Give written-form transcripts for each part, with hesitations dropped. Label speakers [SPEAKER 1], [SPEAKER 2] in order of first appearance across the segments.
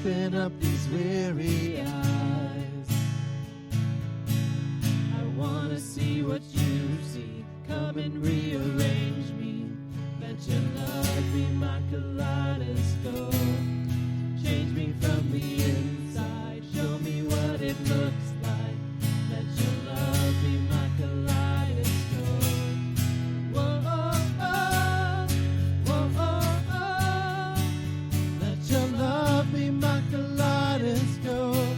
[SPEAKER 1] open up these weary eyes. I want to see what you see. Come and rearrange me. Let your love be my kaleidoscope. Change me from the inside. Show me what it looks like. Let your love be my kaleidoscope. Whoa, oh, oh. Whoa, oh, oh. Let your love be my kaleidoscope.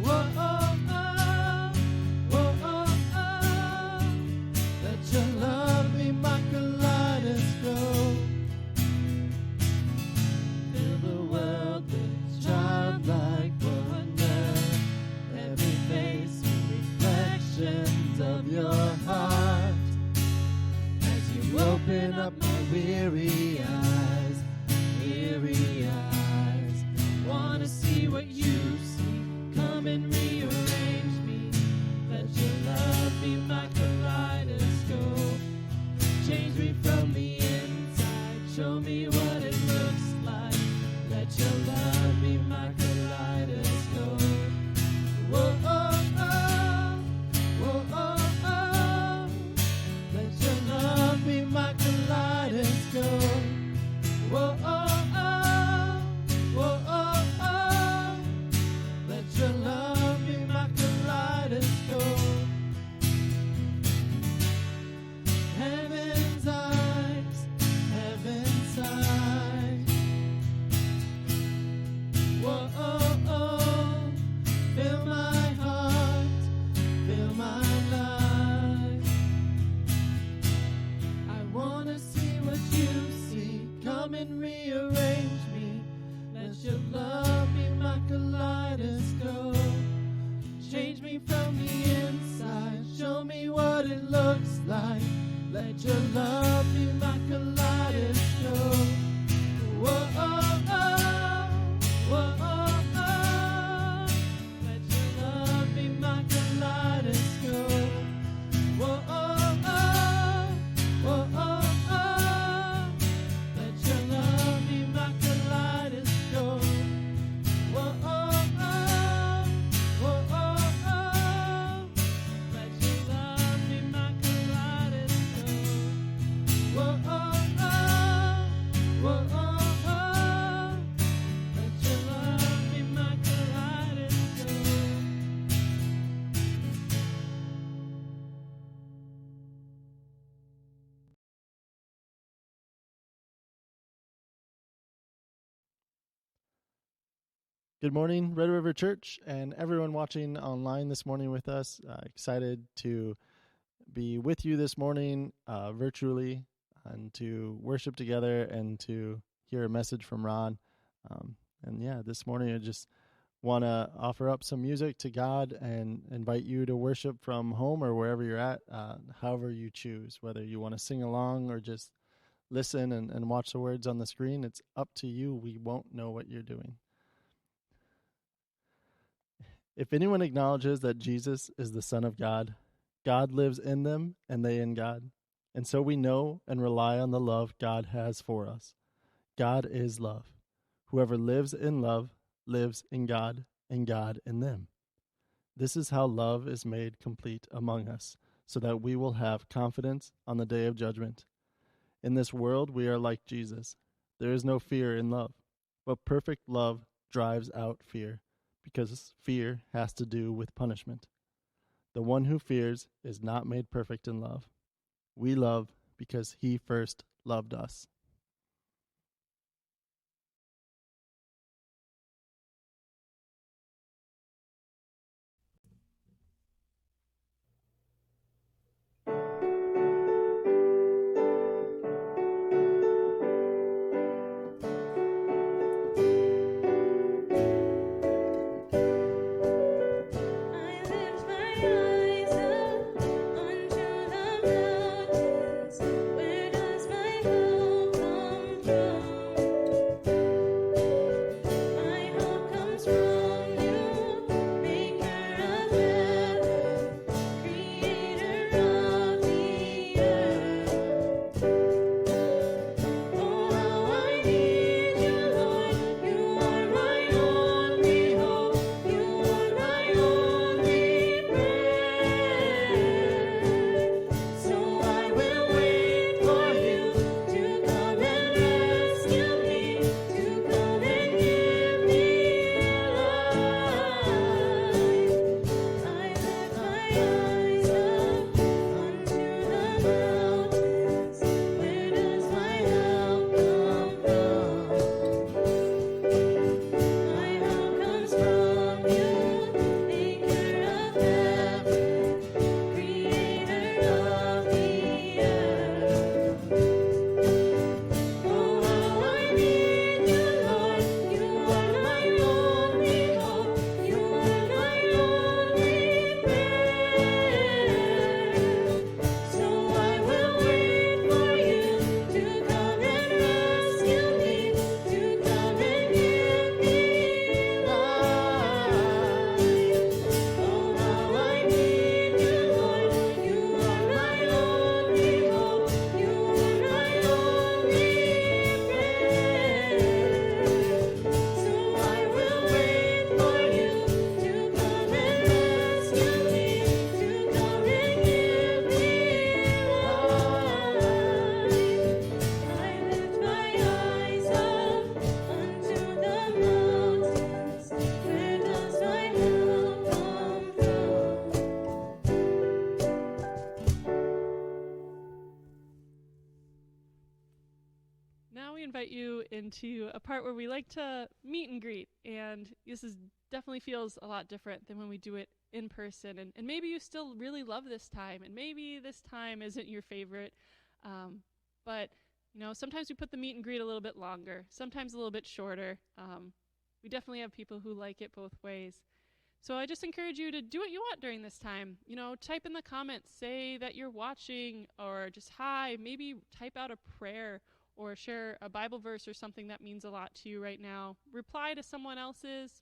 [SPEAKER 1] Whoa, oh, oh. Whoa, oh, oh. Let your love be my kaleidoscope. Fill the world with childlike wonder. Every face with reflections of your heart. As you open up my weary eyes, weary eyes. Wanna see what you see. Come and rearrange me. Let your love be my kaleidoscope. Change me from the inside. Show me what it looks like. Let your love be my kaleidoscope. Whoa, oh, oh. Whoa, oh, oh. Let your love be my kaleidoscope. Whoa, oh, oh. Whoa, oh, oh. Let your love be my kaleidoscope. Heaven's eyes, heaven's eyes. Whoa, oh, oh. Fill my heart, fill my life. I wanna see what you see. Come and rearrange me. Let your love be my kaleidoscope. Change me from the inside. Show me what it looks like. Let your love be my kaleidoscope. Whoa, oh, oh. Whoa, oh, oh. Let your love be my kaleidoscope. Whoa, oh, oh. Whoa, oh, oh. Let your love be my kaleidoscope. Whoa, oh, oh. Whoa, oh, oh. Let your love be my kaleidoscope. Whoa, oh, oh. Whoa, oh, oh. Let your love be my kaleidoscope.
[SPEAKER 2] Good morning, Red River Church, and everyone watching online this morning with us. Excited to be with you this morning virtually and to worship together and to hear a message from Ron. This morning I just want to offer up some music to God and invite you to worship from home or wherever you're at, however you choose, whether you want to sing along or just listen and watch the words on the screen. It's up to you. We won't know what you're doing. If anyone acknowledges that Jesus is the Son of God, God lives in them and they in God. And so we know and rely on the love God has for us. God is love. Whoever lives in love lives in God and God in them. This is how love is made complete among us, so that we will have confidence on the day of judgment. In this world we are like Jesus. There is no fear in love, but perfect love drives out fear, because fear has to do with punishment. The one who fears is not made perfect in love. We love because he first loved us.
[SPEAKER 3] Where does my hope into a part where we like to meet and greet. And this definitely feels a lot different than when we do it in person. And maybe you still really love this time, and maybe this time isn't your favorite. But, sometimes we put the meet and greet a little bit longer, sometimes a little bit shorter. We definitely have people who like it both ways. So I just encourage you to do what you want during this time. Type in the comments, say that you're watching, or just hi, maybe type out a prayer or share a Bible verse or something that means a lot to you right now. Reply to someone else's.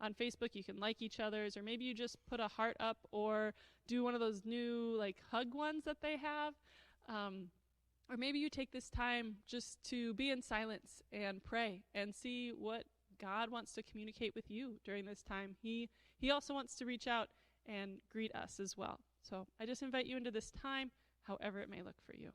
[SPEAKER 3] On Facebook, you can like each other's, or maybe you just put a heart up or do one of those new hug ones that they have. Or maybe you take this time just to be in silence and pray and see what God wants to communicate with you during this time. He also wants to reach out and greet us as well. So I just invite you into this time, however it may look for you.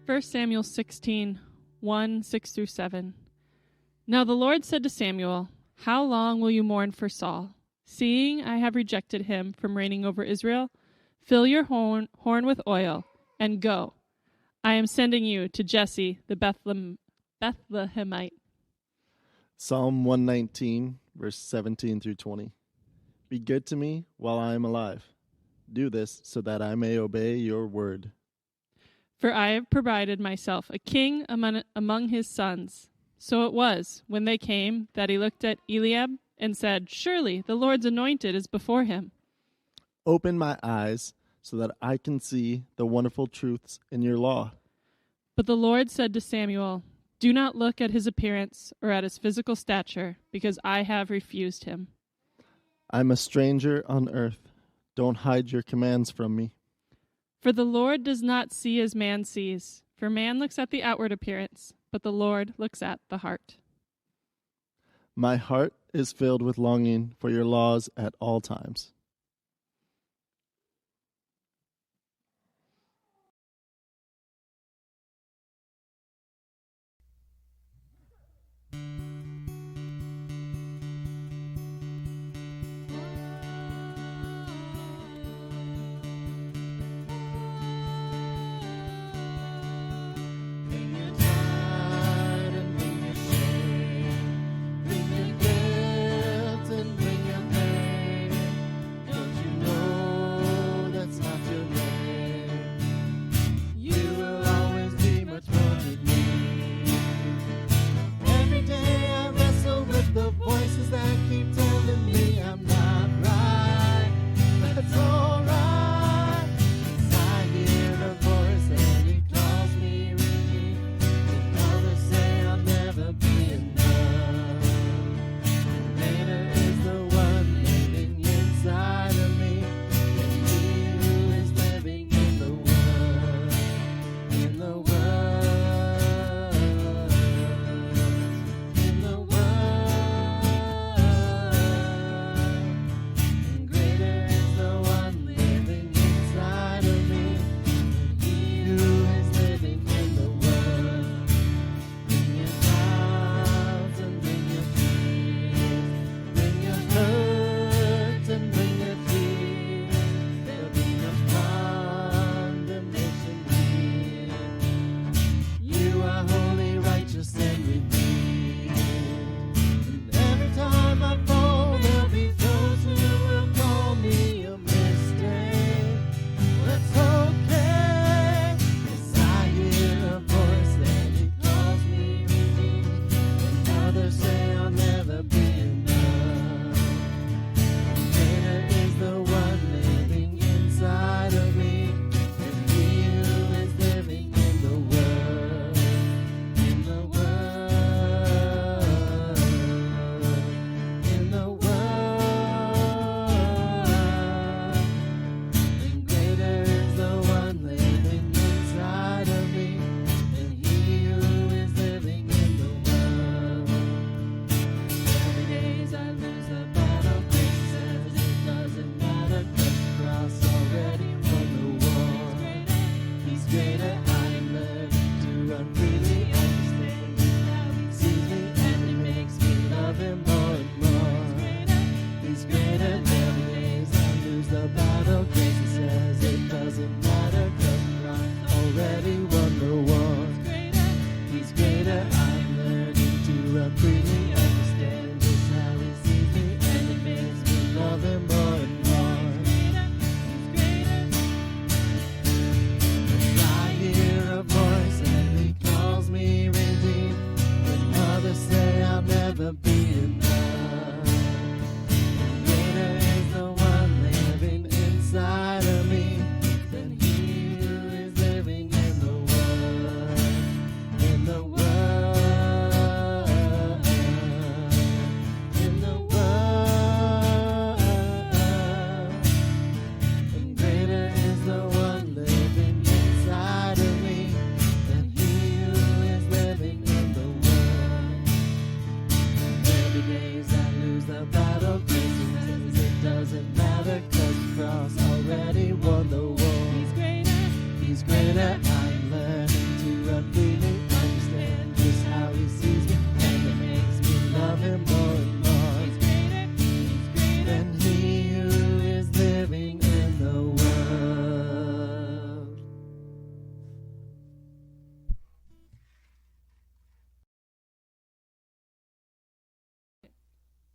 [SPEAKER 3] First Samuel 16, 1, 6 through 7. Now the Lord said to Samuel, "How long will you mourn for Saul? Seeing I have rejected him from reigning over Israel, fill your horn with oil, and go. I am sending you to Jesse the Bethlehemite."
[SPEAKER 2] Psalm 119, verse 17 through 20. Be good to me while I am alive. Do this so that I may obey your word.
[SPEAKER 3] For I have provided myself a king among his sons. So it was, when they came, that he looked at Eliab and said, "Surely the Lord's anointed is before him."
[SPEAKER 2] Open my eyes so that I can see the wonderful truths in your law.
[SPEAKER 3] But the Lord said to Samuel, "Do not look at his appearance or at his physical stature, because I have refused him."
[SPEAKER 2] I'm a stranger on earth. Don't hide your commands from me.
[SPEAKER 3] For the Lord does not see as man sees. For man looks at the outward appearance, but the Lord looks at the heart.
[SPEAKER 2] My heart is filled with longing for your laws at all times.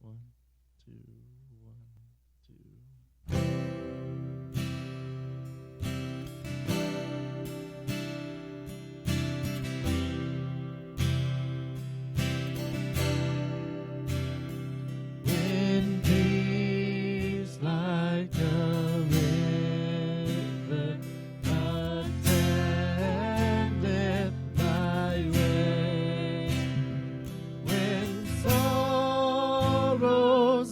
[SPEAKER 2] 1, 2, 1, 2.
[SPEAKER 1] When peace like a river attendeth my way, when sorrows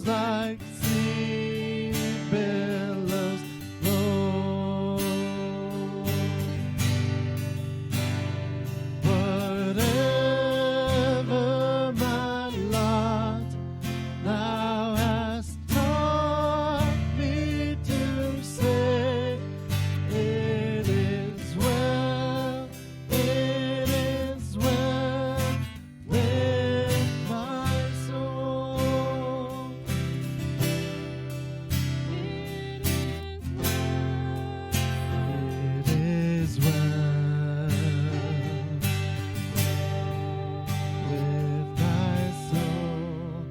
[SPEAKER 1] like sea billows flow, whatever my lot, Thou hast taught me to say, it is well with my soul. It is well with my soul.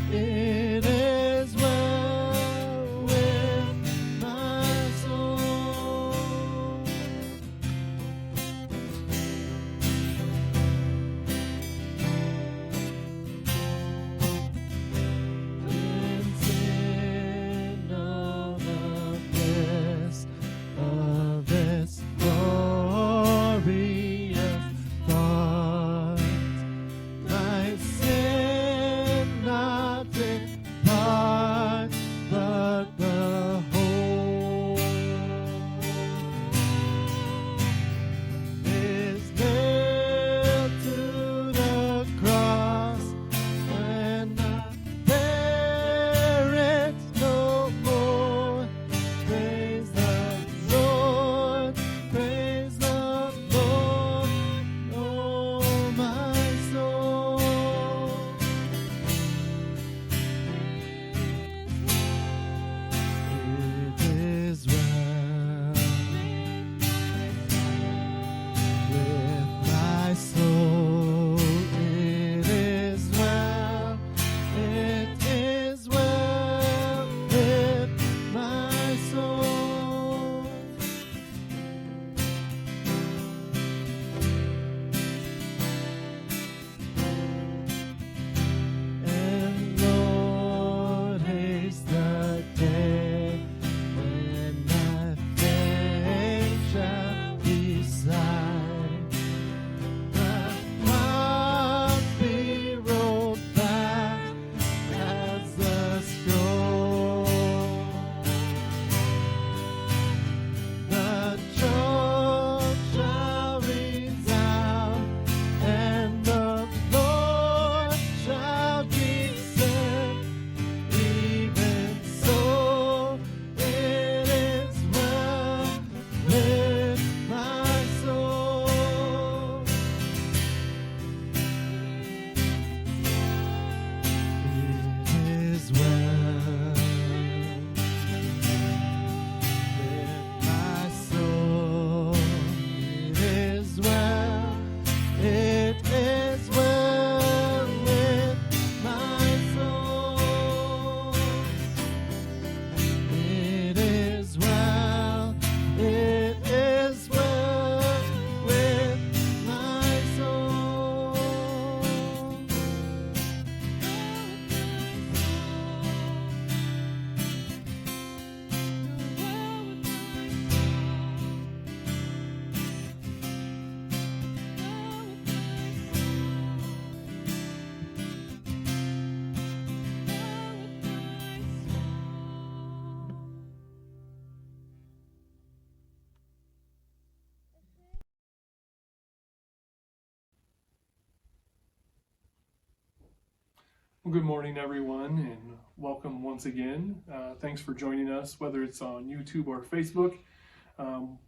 [SPEAKER 1] It is well with my soul. When sin know the bliss of this glorious thought, my sin not depart, but the whole is nailed to the cross, and I bear it no more. Praise the Lord, oh my soul. It is well with my soul. It is well with my soul. And Lord, haste the day when my faith shall be sight, the clouds be rolled back as the scroll, the church shall resound, and the Lord shall descend. Even so, it is well with my soul. It is well with my soul. It is well with my soul. It is well with my soul.
[SPEAKER 4] Well, good morning, everyone, and welcome once again. Thanks for joining us, whether it's on YouTube or Facebook.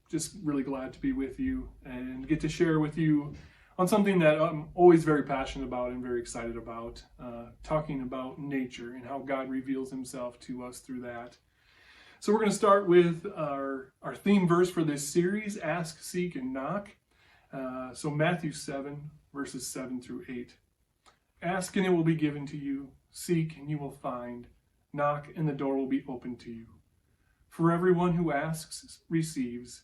[SPEAKER 4] Just really glad to be with you and get to share with you on something that I'm always very passionate about and very excited about, talking about nature and how God reveals himself to us through that. So we're going to start with our theme verse for this series, Ask, Seek, and Knock. So Matthew 7, verses 7 through 8. Ask and it will be given to you. Seek and you will find. Knock and the door will be opened to you. For everyone who asks receives.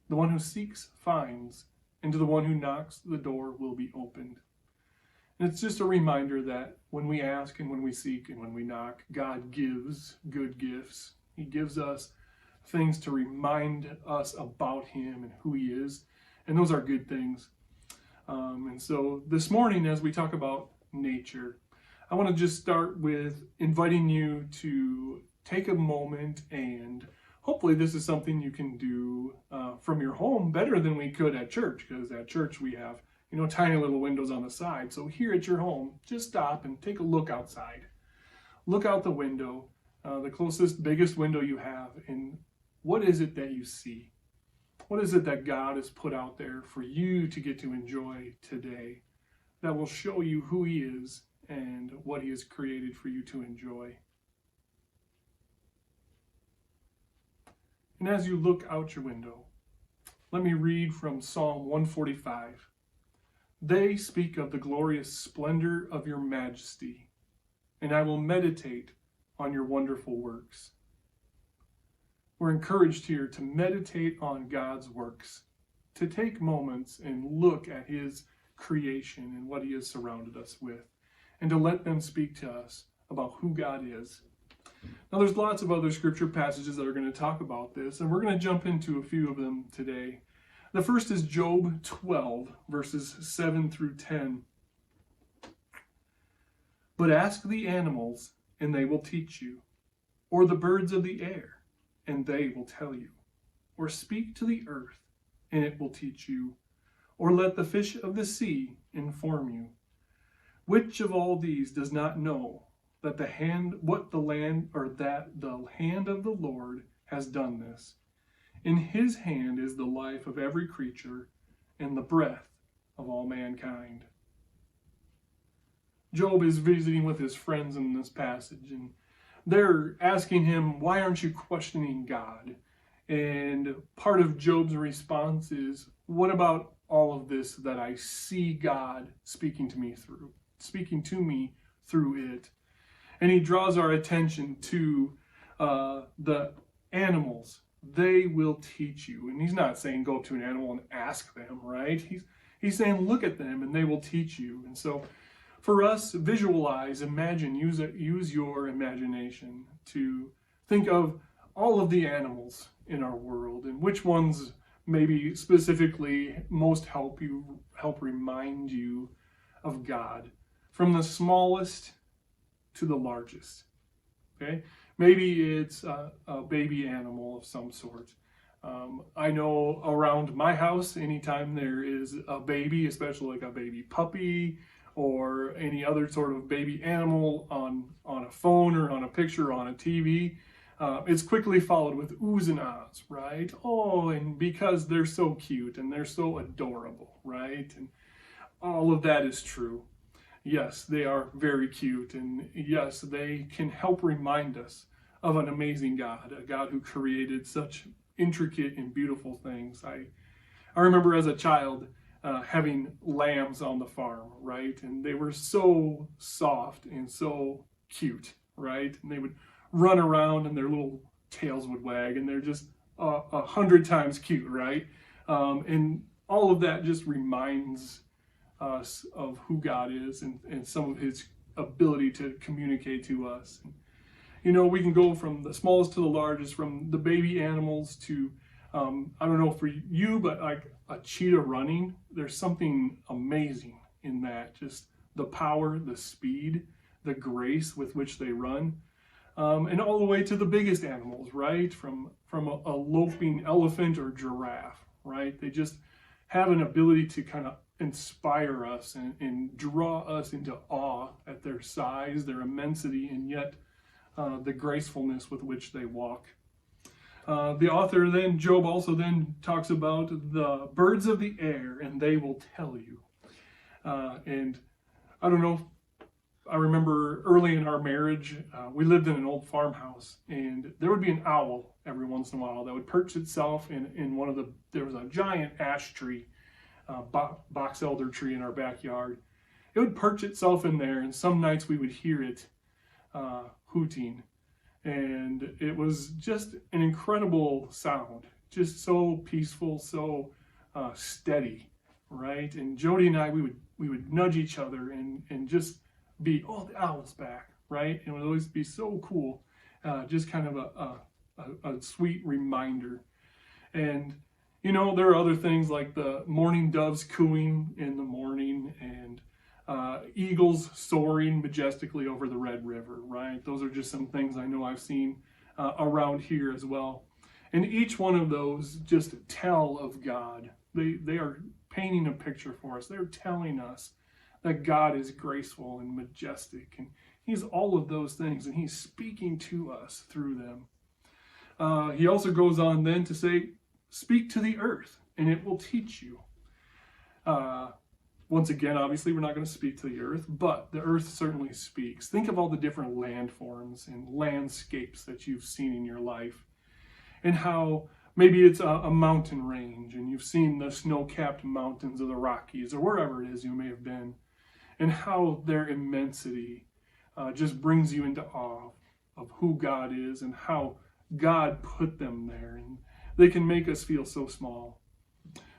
[SPEAKER 4] The one who seeks finds. And to the one who knocks, the door will be opened. And it's just a reminder that when we ask and when we seek and when we knock, God gives good gifts. He gives us things to remind us about him and who he is. And those are good things. And so this morning, as we talk about nature, I want to just start with inviting you to take a moment, and hopefully this is something you can do from your home better than we could at church, because at church we have, tiny little windows on the side. So here at your home, just stop and take a look outside. Look out the window, the closest, biggest window you have, and what is it that you see? What is it that God has put out there for you to get to enjoy today that will show you who he is and what he has created for you to enjoy? And as you look out your window, let me read from Psalm 145. They speak of the glorious splendor of your majesty, and I will meditate on your wonderful works. We're encouraged here to meditate on God's works, to take moments and look at his creation and what he has surrounded us with, and to let them speak to us about who God is. Now, there's lots of other scripture passages that are going to talk about this, and we're going to jump into a few of them today. The first is Job 12, verses 7 through 10. But ask the animals, and they will teach you, or the birds of the air, and they will tell you, or speak to the earth, and it will teach you, or let the fish of the sea inform you. Which of all these does not know that the hand of the Lord has done this? In his hand is the life of every creature, and the breath of all mankind. Job is visiting with his friends in this passage, and they're asking him, why aren't you questioning God? And part of Job's response is, what about all of this that I see God speaking to me through it? And he draws our attention to the animals. They will teach you. And he's not saying go up to an animal and ask them, right? He's saying look at them and they will teach you. And so for us, visualize, imagine, use your imagination to think of all of the animals in our world and which ones maybe specifically most help remind you of God, from the smallest to the largest. Okay, maybe it's a baby animal of some sort. I know around my house, anytime there is a baby, especially like a baby puppy or any other sort of baby animal on a phone or on a picture or on a TV, it's quickly followed with oohs and ahs, right? Oh, and because they're so cute and they're so adorable, right? And all of that is true. Yes, they are very cute, and yes, they can help remind us of an amazing God, a God who created such intricate and beautiful things. I remember as a child having lambs on the farm, right? And they were so soft and so cute, right? And they would run around and their little tails would wag, and they're just 100 times cute, right? And all of that just reminds us of who God is and some of his ability to communicate to us. We can go from the smallest to the largest, from the baby animals to, I don't know for you, but like a cheetah running, there's something amazing in that. Just the power, the speed, the grace with which they run. And all the way to the biggest animals, right? From a loping elephant or giraffe, right? They just have an ability to kind of inspire us and draw us into awe at their size, their immensity, and yet the gracefulness with which they walk. The author then, Job, also then talks about the birds of the air, and they will tell you. And I don't know, I remember early in our marriage, we lived in an old farmhouse, and there would be an owl every once in a while that would perch itself in there was a giant ash tree, box elder tree in our backyard. it would perch itself in there, and some nights we would hear it hooting. And it was just an incredible sound, just so peaceful, so steady, right? And Jody and I, we would nudge each other and just be, oh, the owl's back, right? And it would always be so cool, just kind of a sweet reminder. And, you know, there are other things like the morning doves cooing in the morning, and eagles soaring majestically over the Red River, right? Those are just some things I know I've seen around here as well. And each one of those just tell of God. They are painting a picture for us. They're telling us that God is graceful and majestic, and he's all of those things, and he's speaking to us through them. He also goes on then to say, speak to the earth, and it will teach you. Once again, obviously, we're not going to speak to the earth, but the earth certainly speaks. Think of all the different landforms and landscapes that you've seen in your life, and how maybe it's a mountain range, and you've seen the snow-capped mountains of the Rockies, or wherever it is you may have been, and how their immensity just brings you into awe of who God is and how God put them there, and they can make us feel so small.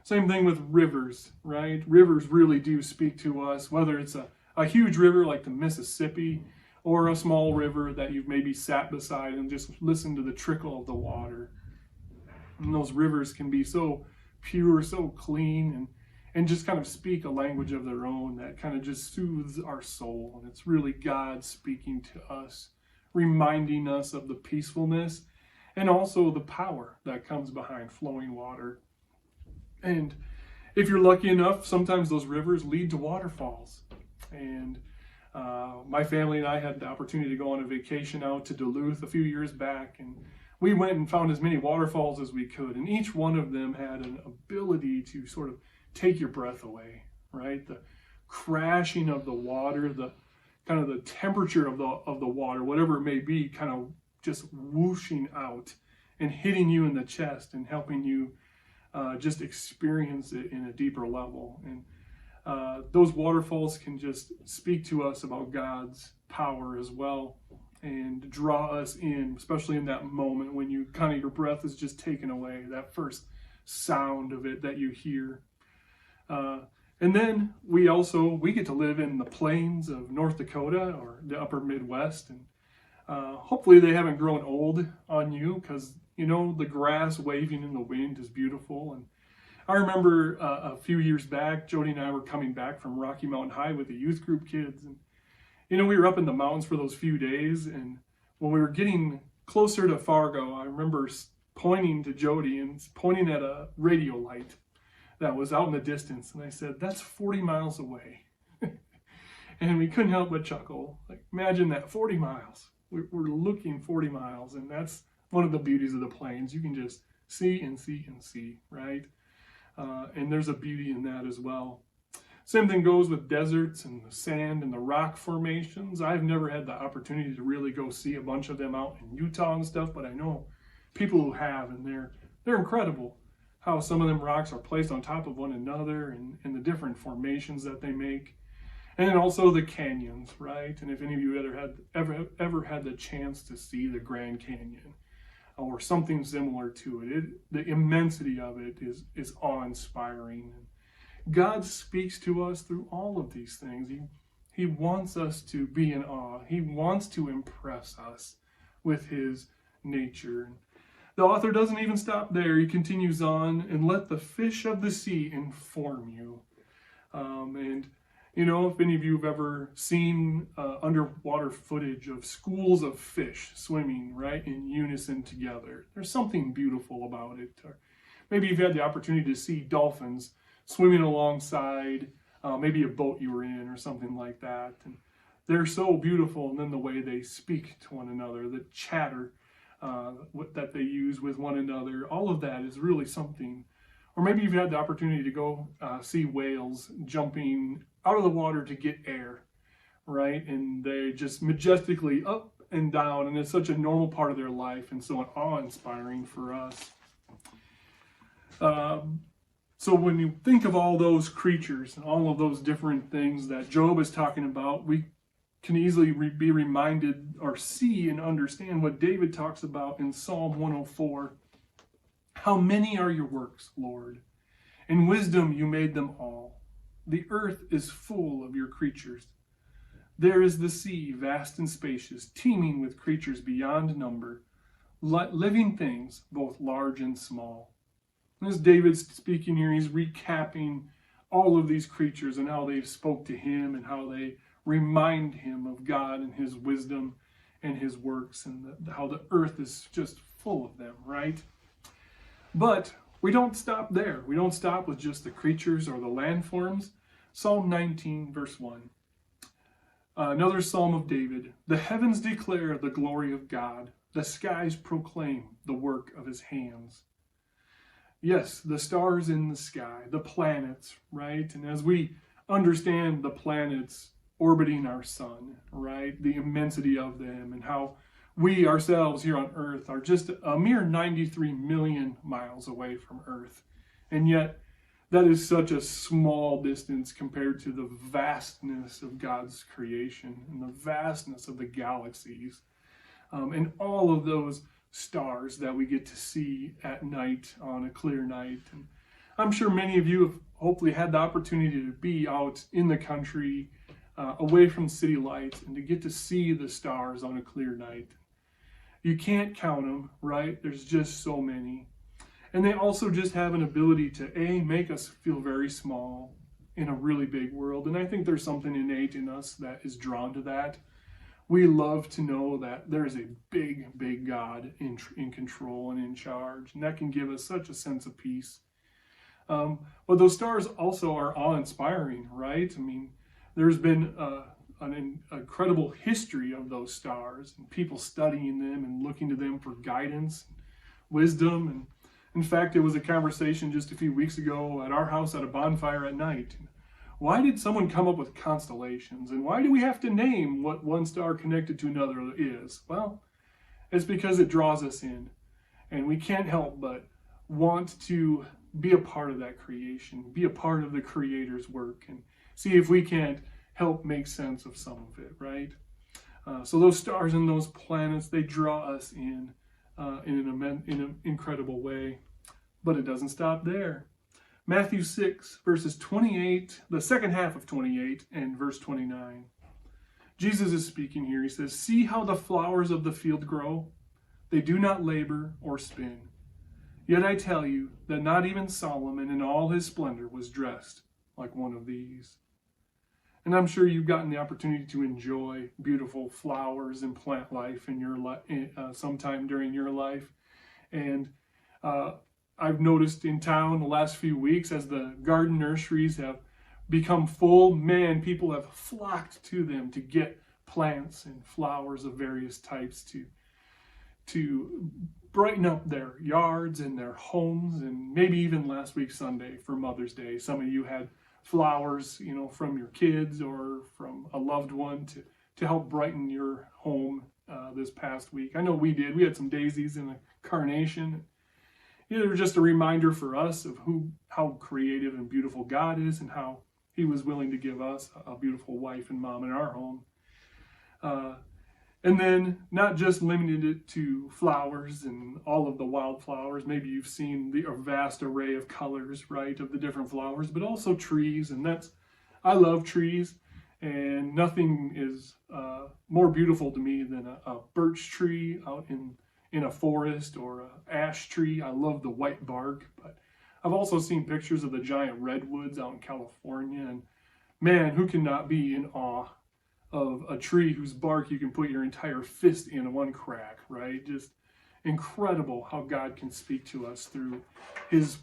[SPEAKER 4] Same thing with rivers, right? Rivers really do speak to us, whether it's a huge river like the Mississippi, or a small river that you've maybe sat beside and just listened to the trickle of the water. And those rivers can be so pure, so clean, and just kind of speak a language of their own that kind of just soothes our soul. And it's really God speaking to us, reminding us of the peacefulness and also the power that comes behind flowing water. And if you're lucky enough, sometimes those rivers lead to waterfalls. And my family and I had the opportunity to go on a vacation out to Duluth a few years back, and we went and found as many waterfalls as we could, and each one of them had an ability to sort of take your breath away, right? The crashing of the water, the kind of the temperature of the water, whatever it may be, kind of just whooshing out and hitting you in the chest and helping you just experience it in a deeper level. And those waterfalls can just speak to us about God's power as well, and draw us in, especially in that moment when you kind of your breath is just taken away, that first sound of it that you hear. And then we get to live in the plains of North Dakota or the upper Midwest, and hopefully they haven't grown old on you, because you know the grass waving in the wind is beautiful. And I remember a few years back, Jody and I were coming back from Rocky Mountain High with the youth group kids, and you know, we were up in the mountains for those few days, and when we were getting closer to Fargo, I remember pointing to Jody and pointing at a radio light that was out in the distance, and I said, that's 40 miles away. And we couldn't help but chuckle. Like, imagine that, 40 miles. We're looking 40 miles, and that's one of the beauties of the plains. You can just see and see and see, right? And there's a beauty in that as well. Same thing goes with deserts and the sand and the rock formations. I've never had the opportunity to really go see a bunch of them out in Utah and stuff, but I know people who have, and they're incredible how some of them rocks are placed on top of one another, and the different formations that they make. And then also the canyons, right? And if any of you ever had the chance to see the Grand Canyon or something similar to it, the immensity of it is awe-inspiring. God speaks to us through all of these things. He wants us to be in awe. He wants to impress us with his nature. The author doesn't even stop there. He continues on, and let the fish of the sea inform you. And, you know, if any of you have ever seen underwater footage of schools of fish swimming, right, in unison together, there's something beautiful about it. Or maybe you've had the opportunity to see dolphins swimming alongside maybe a boat you were in or something like that. And they're so beautiful, and then the way they speak to one another, the chatter that they use with one another, all of that is really something. Or maybe you've had the opportunity to go see whales jumping out of the water to get air, right? And they just majestically up and down, and it's such a normal part of their life, and so awe-inspiring for us. So when you think of all those creatures and all of those different things that Job is talking about, we can easily be reminded or see and understand what David talks about in Psalm 104. How many are your works, Lord? In wisdom you made them all. The earth is full of your creatures. There is the sea, vast and spacious, teeming with creatures beyond number, living things, both large and small. As David's speaking here, he's recapping all of these creatures and how they spoke to him and how they remind him of God and his wisdom and his works, and how the earth is just full of them, right? But we don't stop there. We don't stop with just the creatures or the landforms. Psalm 19, verse 1. Another Psalm of David. The heavens declare the glory of God. The skies proclaim the work of his hands. Yes, the stars in the sky, the planets, right? And as we understand the planets orbiting our sun, right? The immensity of them, and how we ourselves here on Earth are just a mere 93 million miles away from Earth. And yet, that is such a small distance compared to the vastness of God's creation and the vastness of the galaxies. And all of those stars that we get to see at night on a clear night. And I'm sure many of you have hopefully had the opportunity to be out in the country, away from city lights, and to get to see the stars on a clear night. You can't count them, right? There's just so many. And they also just have an ability to, make us feel very small in a really big world. And I think there's something innate in us that is drawn to that. We love to know that there is a big, big God in control and in charge. And that can give us such a sense of peace. But those stars also are awe-inspiring, right? I mean, there's been an incredible history of those stars, and people studying them and looking to them for guidance, wisdom. And in fact, it was a conversation just a few weeks ago at our house at a bonfire at night. Why did someone come up with constellations? And why do we have to name what one star connected to another is? Well, it's because it draws us in. And we can't help but want to be a part of that creation, be a part of the Creator's work, and see if we can't help make sense of some of it, right? So those stars and those planets, they draw us in an incredible way. But it doesn't stop there. Matthew 6, verses 28, the second half of 28 and verse 29. Jesus is speaking here. He says, "See how the flowers of the field grow? They do not labor or spin. Yet I tell you that not even Solomon in all his splendor was dressed like one of these." And I'm sure you've gotten the opportunity to enjoy beautiful flowers and plant life in your sometime during your life. And I've noticed in town the last few weeks, as the garden nurseries have become full, people have flocked to them to get plants and flowers of various types to brighten up their yards and their homes. And maybe even last week Sunday for Mother's Day, some of you had flowers, from your kids or from a loved one to help brighten your home this past week. I know we did. We had some daisies and a carnation. They were just a reminder for us of how creative and beautiful God is, and how he was willing to give us a beautiful wife and mom in our home. And then not just limited it to flowers and all of the wildflowers. Maybe you've seen the vast array of colors, right, of the different flowers, but also trees. And I love trees, and nothing is more beautiful to me than a birch tree out in a forest, or an ash tree. I love the white bark, but I've also seen pictures of the giant redwoods out in California. And man, who cannot be in awe of a tree whose bark you can put your entire fist in one crack, right? Just incredible how God can speak to us through his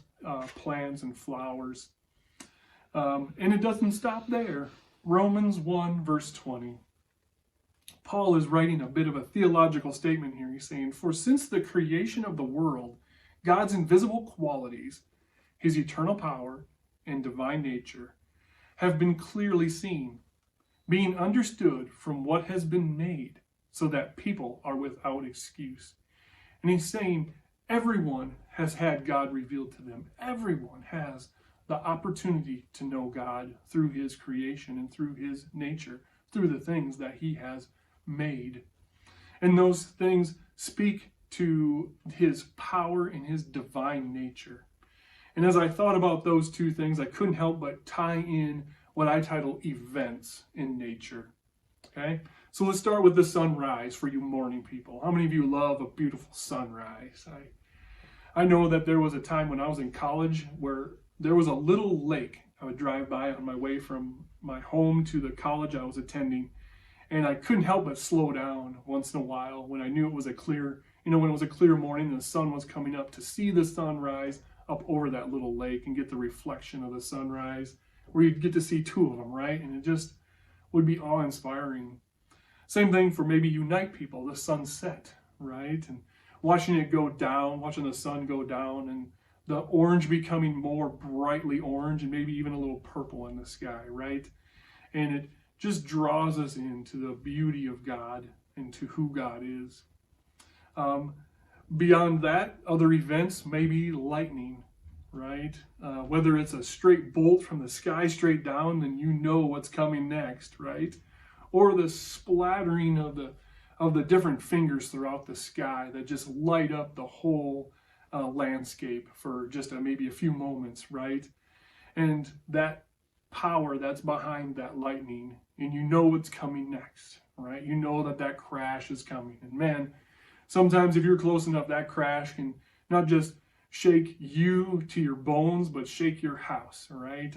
[SPEAKER 4] plants and flowers. And it doesn't stop there. Romans 1, verse 20. Paul is writing a bit of a theological statement here. He's saying, "For since the creation of the world, God's invisible qualities, his eternal power and divine nature, have been clearly seen, being understood from what has been made, so that people are without excuse." And he's saying everyone has had God revealed to them. Everyone has the opportunity to know God through his creation and through his nature, through the things that he has made. And those things speak to his power and his divine nature. And as I thought about those two things, I couldn't help but tie in what I title events in nature. Okay? So let's start with the sunrise for you morning people. How many of you love a beautiful sunrise? I know that there was a time when I was in college where there was a little lake I would drive by on my way from my home to the college I was attending. And I couldn't help but slow down once in a while when I knew it was a clear, when it was a clear morning and the sun was coming up, to see the sunrise up over that little lake and get the reflection of the sunrise, where you'd get to see two of them, right? And it just would be awe-inspiring. Same thing for maybe you night people, the sunset, right? And watching it go down, watching the sun go down, and the orange becoming more brightly orange and maybe even a little purple in the sky, right? And it just draws us into the beauty of God and to who God is. Beyond that, other events, maybe lightning, right? Whether it's a straight bolt from the sky straight down, then you know what's coming next, right? Or the splattering of the different fingers throughout the sky that just light up the whole landscape for just maybe a few moments, right? And that power that's behind that lightning, and you know what's coming next, right? You know that crash is coming. And man, sometimes if you're close enough, that crash can not just shake you to your bones, but shake your house, right?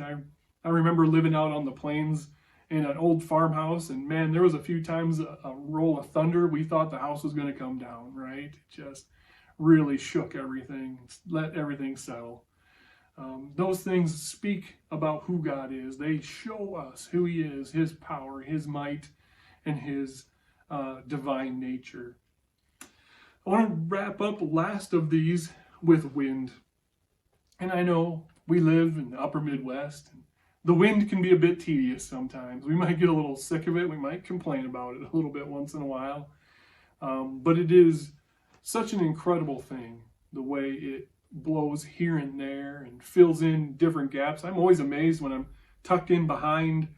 [SPEAKER 4] I remember living out on the plains in an old farmhouse, and man, there was a few times a roll of thunder, we thought the house was going to come down, right? It just really shook everything, let everything settle. Those things speak about who God is. They show us who he is, his power, his might, and his divine nature. I want to wrap up last of these with wind. And I know we live in the upper Midwest, and the wind can be a bit tedious sometimes. We might get a little sick of it. We might complain about it a little bit once in a while. But it is such an incredible thing, the way it blows here and there and fills in different gaps. I'm always amazed when I'm tucked in behind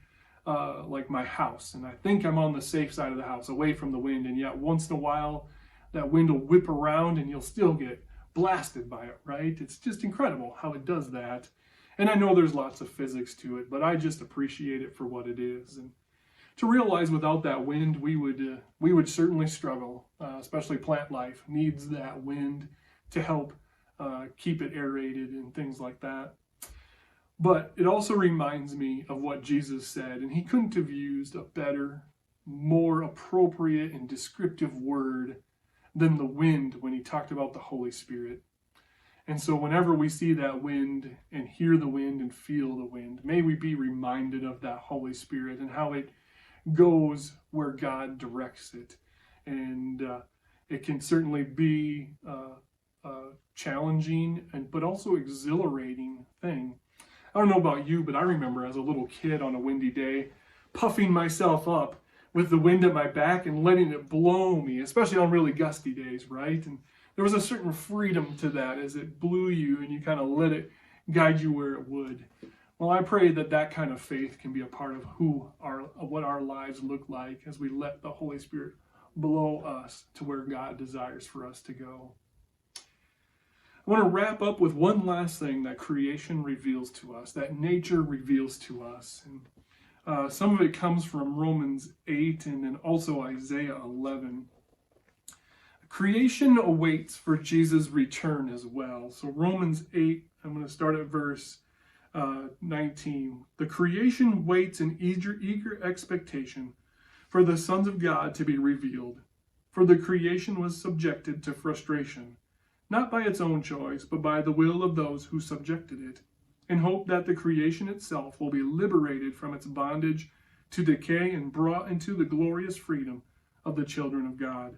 [SPEAKER 4] like my house, and I think I'm on the safe side of the house, away from the wind, and yet once in a while that wind will whip around and you'll still get blasted by it, right? It's just incredible how it does that. And I know there's lots of physics to it, but I just appreciate it for what it is. And to realize without that wind, we would certainly struggle, especially plant life needs that wind to help keep it aerated and things like that. But it also reminds me of what Jesus said, and he couldn't have used a better, more appropriate and descriptive word than the wind when he talked about the Holy Spirit. And so whenever we see that wind and hear the wind and feel the wind, may we be reminded of that Holy Spirit and how it goes where God directs it. And it can certainly be challenging, but also exhilarating thing. I don't know about you, but I remember as a little kid on a windy day, puffing myself up with the wind at my back and letting it blow me, especially on really gusty days, right? And there was a certain freedom to that as it blew you and you kind of let it guide you where it would. Well, I pray that kind of faith can be a part of what our lives look like as we let the Holy Spirit blow us to where God desires for us to go. I want to wrap up with one last thing that creation reveals to us, that nature reveals to us. And some of it comes from Romans 8 and then also Isaiah 11. Creation awaits for Jesus' return as well. So Romans 8, I'm going to start at verse 19. The creation waits in eager expectation for the sons of God to be revealed. For the creation was subjected to frustration, not by its own choice, but by the will of those who subjected it, in hope that the creation itself will be liberated from its bondage to decay and brought into the glorious freedom of the children of God.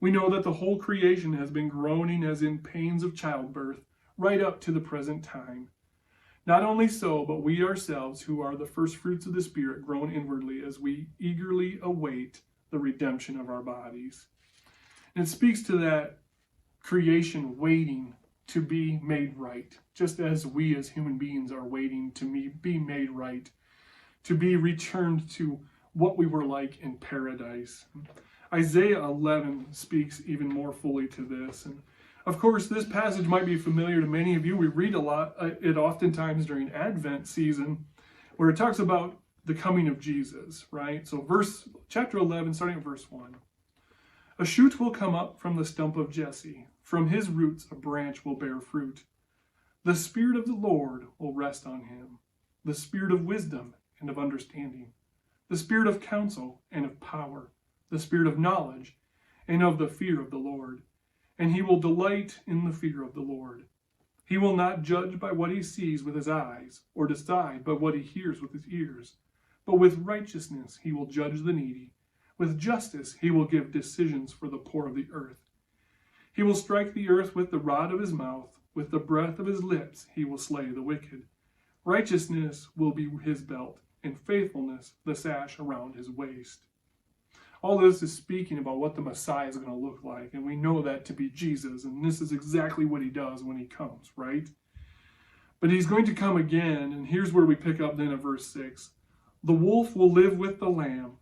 [SPEAKER 4] We know that the whole creation has been groaning as in pains of childbirth right up to the present time. Not only so, but we ourselves, who are the first fruits of the Spirit, groan inwardly as we eagerly await the redemption of our bodies. And it speaks to that creation waiting to be made right, just as we as human beings are waiting to be made right, to be returned to what we were like in paradise. Isaiah 11 speaks even more fully to this. And of course, this passage might be familiar to many of you. We read it oftentimes during Advent season, where it talks about the coming of Jesus, right? So chapter 11, starting at verse 1. A shoot will come up from the stump of Jesse. From his roots a branch will bear fruit. The Spirit of the Lord will rest on him, the Spirit of wisdom and of understanding, the Spirit of counsel and of power, the Spirit of knowledge and of the fear of the Lord. And he will delight in the fear of the Lord. He will not judge by what he sees with his eyes, or decide by what he hears with his ears. But with righteousness he will judge the needy. With justice he will give decisions for the poor of the earth. He will strike the earth with the rod of his mouth. With the breath of his lips he will slay the wicked. Righteousness will be his belt, and faithfulness the sash around his waist. All this is speaking about what the Messiah is going to look like, and we know that to be Jesus, and this is exactly what he does when he comes, right? But he's going to come again, and here's where we pick up then at verse 6. The wolf will live with the lamb.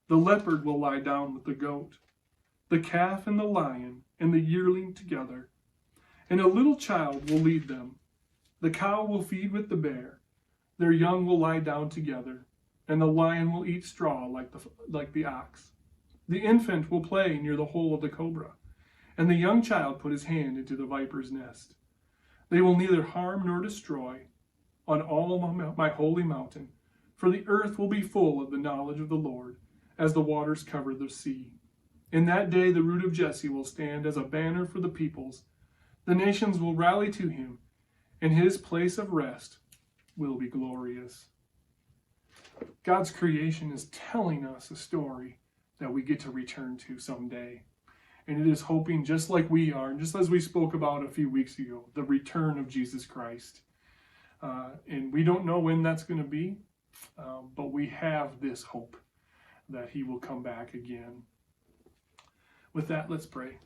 [SPEAKER 4] The leopard will lie down with the goat. The calf and the lion and the yearling together. And a little child will lead them. The cow will feed with the bear. Their young will lie down together. And the lion will eat straw like the ox. The infant will play near the hole of the cobra. And the young child put his hand into the viper's nest. They will neither harm nor destroy on all my holy mountain. For the earth will be full of the knowledge of the Lord, as the waters cover the sea. In that day the root of Jesse will stand as a banner for the peoples. The nations will rally to him, and his place of rest will be glorious. God's creation is telling us a story that we get to return to someday. And it is hoping, just like we are, and just as we spoke about a few weeks ago, the return of Jesus Christ. And we don't know when that's going to be, but we have this hope that he will come back again. With that, let's pray.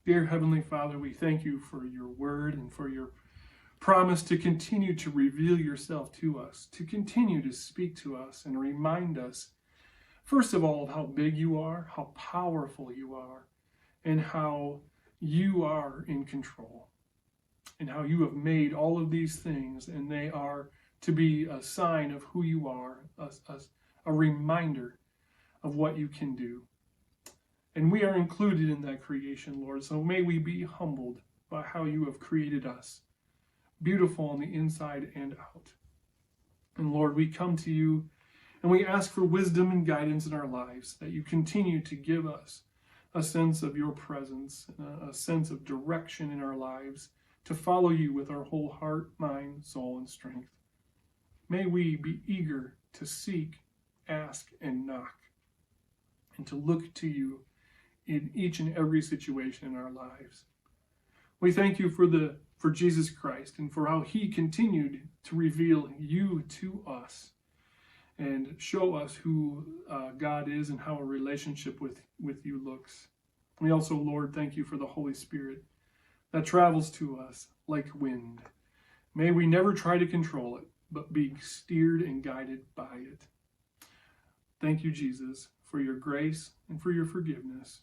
[SPEAKER 4] Dear Heavenly Father, we thank you for your word and for your promise to continue to reveal yourself to us, to continue to speak to us and remind us, first of all, of how big you are, how powerful you are, and how you are in control, and how you have made all of these things, and they are to be a sign of who you are, a reminder of what you can do. And we are included in that creation, Lord, so may we be humbled by how you have created us, beautiful on the inside and out. And Lord, we come to you and we ask for wisdom and guidance in our lives, that you continue to give us a sense of your presence, a sense of direction in our lives, to follow you with our whole heart, mind, soul, and strength. May we be eager to seek, ask, and knock, and to look to you in each and every situation in our lives. We thank you for Jesus Christ and for how he continued to reveal you to us and show us who God is and how a relationship with you looks. We also, Lord, thank you for the Holy Spirit that travels to us like wind. May we never try to control it, but be steered and guided by it. Thank you, Jesus, for your grace and for your forgiveness.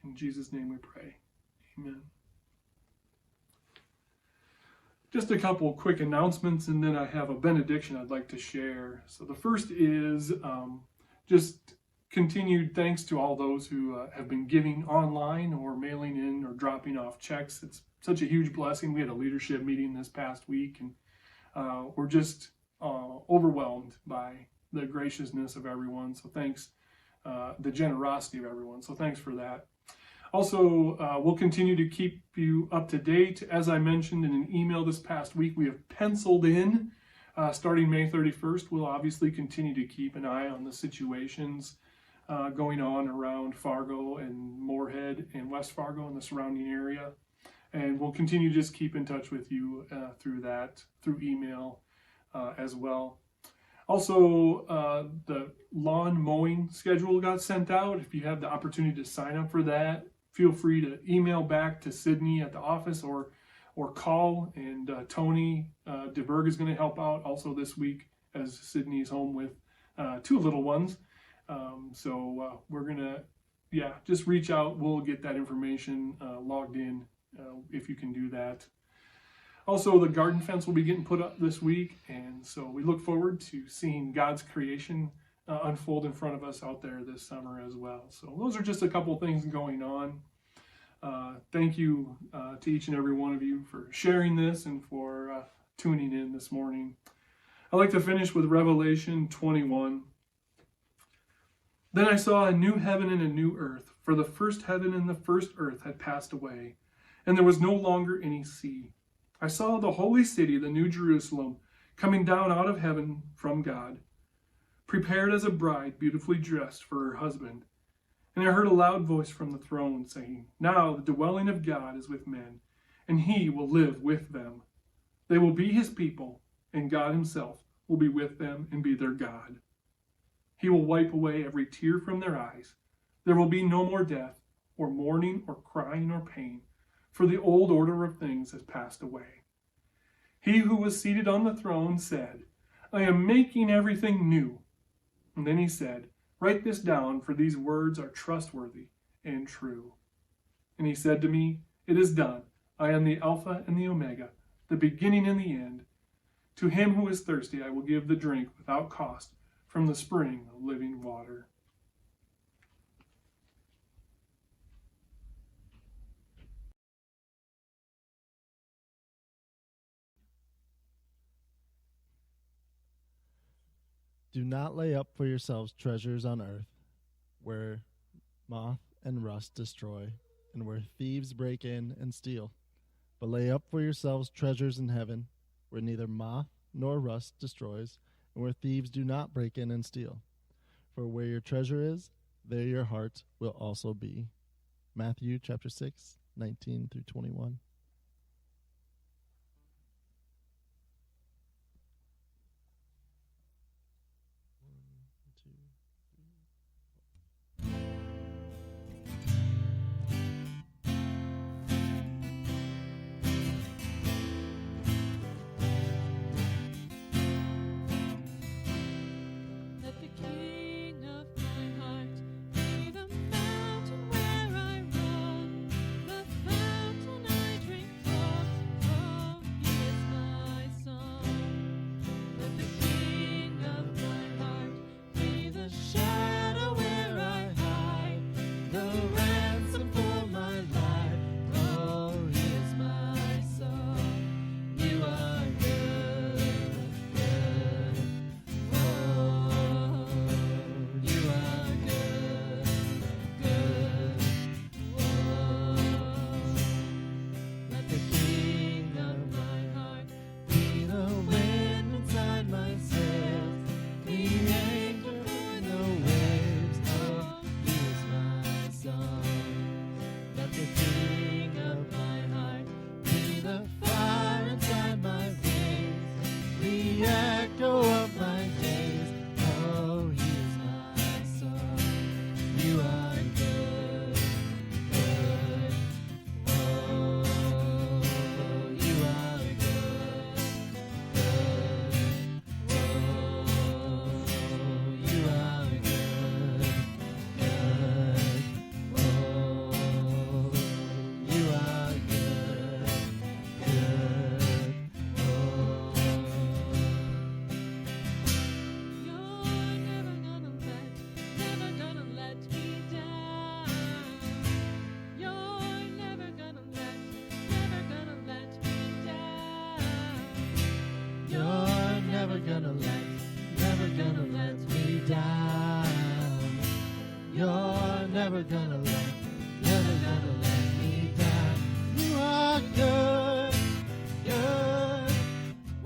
[SPEAKER 4] In Jesus' name we pray. Amen. Just a couple quick announcements, and then I have a benediction I'd like to share. So the first is just continued thanks to all those who have been giving online or mailing in or dropping off checks. It's such a huge blessing. We had a leadership meeting this past week, and we're just overwhelmed by the graciousness of everyone. So thanks, the generosity of everyone. So thanks for that. Also, we'll continue to keep you up to date. As I mentioned in an email this past week, we have penciled in, starting May 31st, we'll obviously continue to keep an eye on the situations going on around Fargo and Moorhead and West Fargo and the surrounding area. And we'll continue to just keep in touch with you through email as well. Also, the lawn mowing schedule got sent out. If you have the opportunity to sign up for that, feel free to email back to Sydney at the office or or call. And Tony DeBerg is going to help out also this week as Sydney's home with 2 little ones. So we're going to, just reach out. We'll get that information logged in if you can do that. Also, the garden fence will be getting put up this week, and so we look forward to seeing God's creation unfold in front of us out there this summer as well. So those are just a couple things going on. Thank you to each and every one of you for sharing this and for tuning in this morning. I'd like to finish with Revelation 21. Then I saw a new heaven and a new earth, for the first heaven and the first earth had passed away, and there was no longer any sea. I saw the holy city, the new Jerusalem, coming down out of heaven from God, prepared as a bride beautifully dressed for her husband. And I heard a loud voice from the throne saying, "Now the dwelling of God is with men, and he will live with them. They will be his people, and God himself will be with them and be their God. He will wipe away every tear from their eyes. There will be no more death, or mourning, or crying, or pain, for the old order of things has passed away." He who was seated on the throne said, "I am making everything new." And then he said, "Write this down, for these words are trustworthy and true." And he said to me, "It is done. I am the Alpha and the Omega, the beginning and the end. To him who is thirsty I will give the drink without cost from the spring of living water."
[SPEAKER 2] Do not lay up for yourselves treasures on earth, where moth and rust destroy, and where thieves break in and steal. But lay up for yourselves treasures in heaven, where neither moth nor rust destroys, and where thieves do not break in and steal. For where your treasure is, there your heart will also be. Matthew chapter 6, 19 through 21. Never gonna let me down. You are good, good.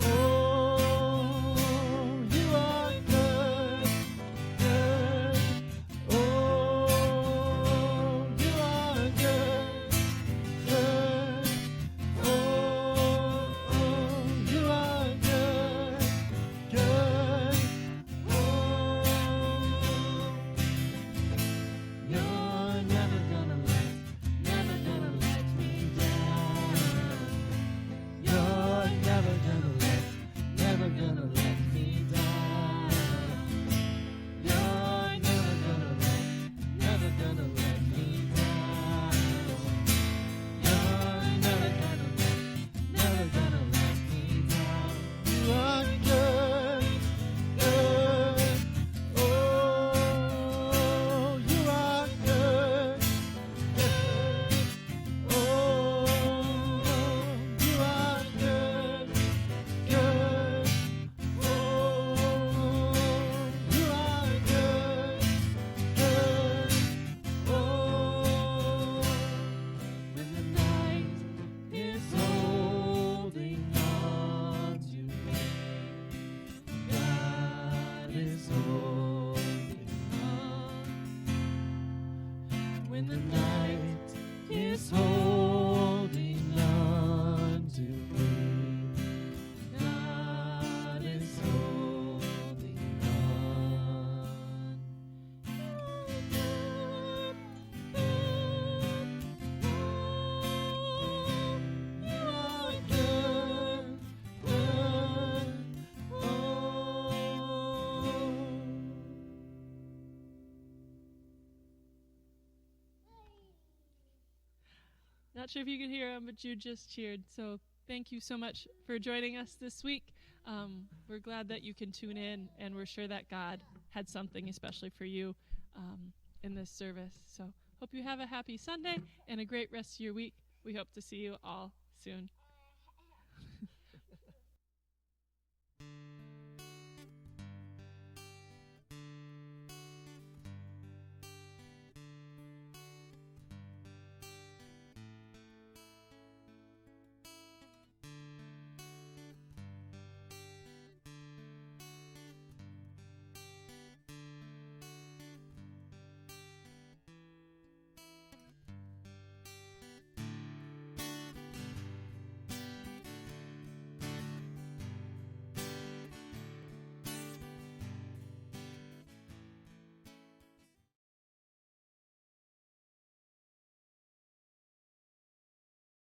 [SPEAKER 2] Oh, you are good, good. Oh, you are good, good. Oh, you are good, good. You're never gonna let me down.
[SPEAKER 3] Not sure if you could hear him, but Jude just cheered. So thank you so much for joining us this week. We're glad that you can tune in, and we're sure that God had something especially for you in this service. So hope you have a happy Sunday and a great rest of your week. We hope to see you all soon.